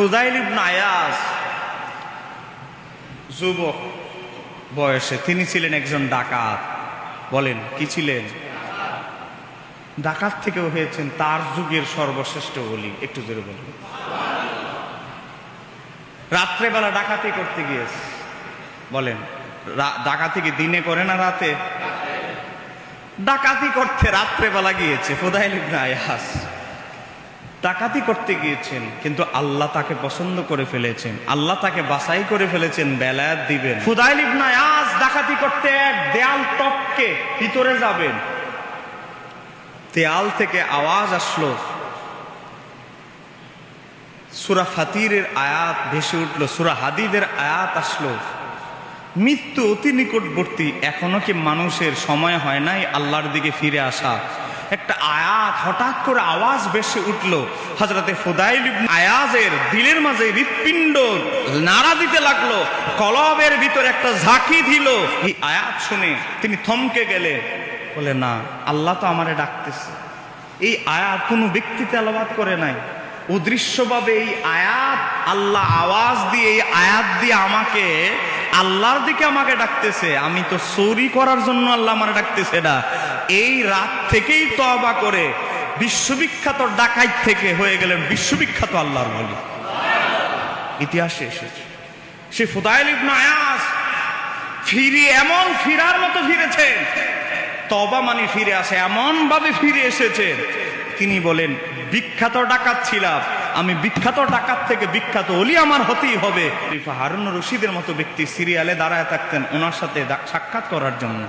ফুদাইল ইবনে আয়াজ যুবক বয়সে তিনি ছিলেন একজন ডাকাত। বলেন কি ছিলেন? ডাকাত থেকেও হয়েছেন তার যুগের সর্বশ্রেষ্ঠ ওলি। একটু জোরে বলুন। রাত্রেবেলা ডাকাতি করতে গিয়েছে। বলেন ডাকাতি কি দিনে করে না রাতে? ডাকাতি করতে রাত্রেবেলা গিয়েছে ফুদাইল ইবনে আয়াজ। ডাকাতি করতে গিয়েছেন, কিন্তু আল্লাহ তাকে পছন্দ করে ফেলেছেন, আল্লাহ তাকে বাছাই করে ফেলেছেন, বেলায়েত দিবেন। ফুদাইল ইবনে আয়াজ ডাকাতি করতে এক দেয়াল টপকে ভিতরে যাবেন, দেয়াল থেকে আওয়াজ আসলো, সূরা ফাতিরের আয়াত ভেসে উঠলো, সূরা হাদীদের আয়াত আসলো, মৃত্যু অতি নিকটবর্তী, এখনো কি মানুষের সময় হয় নাই আল্লাহর দিকে ফিরে আসা? একটা আয়াত হঠাৎ করে আওয়াজ ভেসে উঠলো। হযরতে ফুদাইল ইবনে আয়াজের দিলের মাঝে হৃৎপিণ্ড নাড়া দিতে লাগলো, কলবের ভিতর একটা ঝাঁকি দিল। এই আয়াত শুনে তিনি থমকে গেলেন। বলে না, আল্লাহ তো আমারে ডাকতেছে। এই আয়াত কোনো ব্যক্তি তেলাওয়াত করে নাই, অদৃশ্যভাবে এই আয়াত আল্লাহ আওয়াজ দিয়ে, এই আয়াত দিয়ে আমাকে আল্লাহর দিকে আমাকে ডাকতেছে। আমি তো চুরি করার জন্য আল্লাহ আমারে ডাকতেছে না। এই রাত থেকেই তওবা করে বিশ্ববিখ্যাত ডাকাত থেকে হয়ে গেলেন বিশ্ববিখ্যাত আল্লাহর ওলি। ইতিহাসে এসেছে সে ফুদাইল ইবনে আয়াজ ফিরে এমন ফিরার মতো ফিরেছেন, তওবা মানে ফিরে আসে, এমন ভাবে ফিরে এসেছেন। তিনি বলেন বিখ্যাত ডাকাত ছিলাম, আমি বিখ্যাত ডাকাত থেকে বিখ্যাত ওলি আমার হতেই হবে। হারুন রশিদের মতো ব্যক্তি সিরিয়ালে দাঁড়ায় থাকতেন ওনার সাথে সাক্ষাৎ করার জন্য।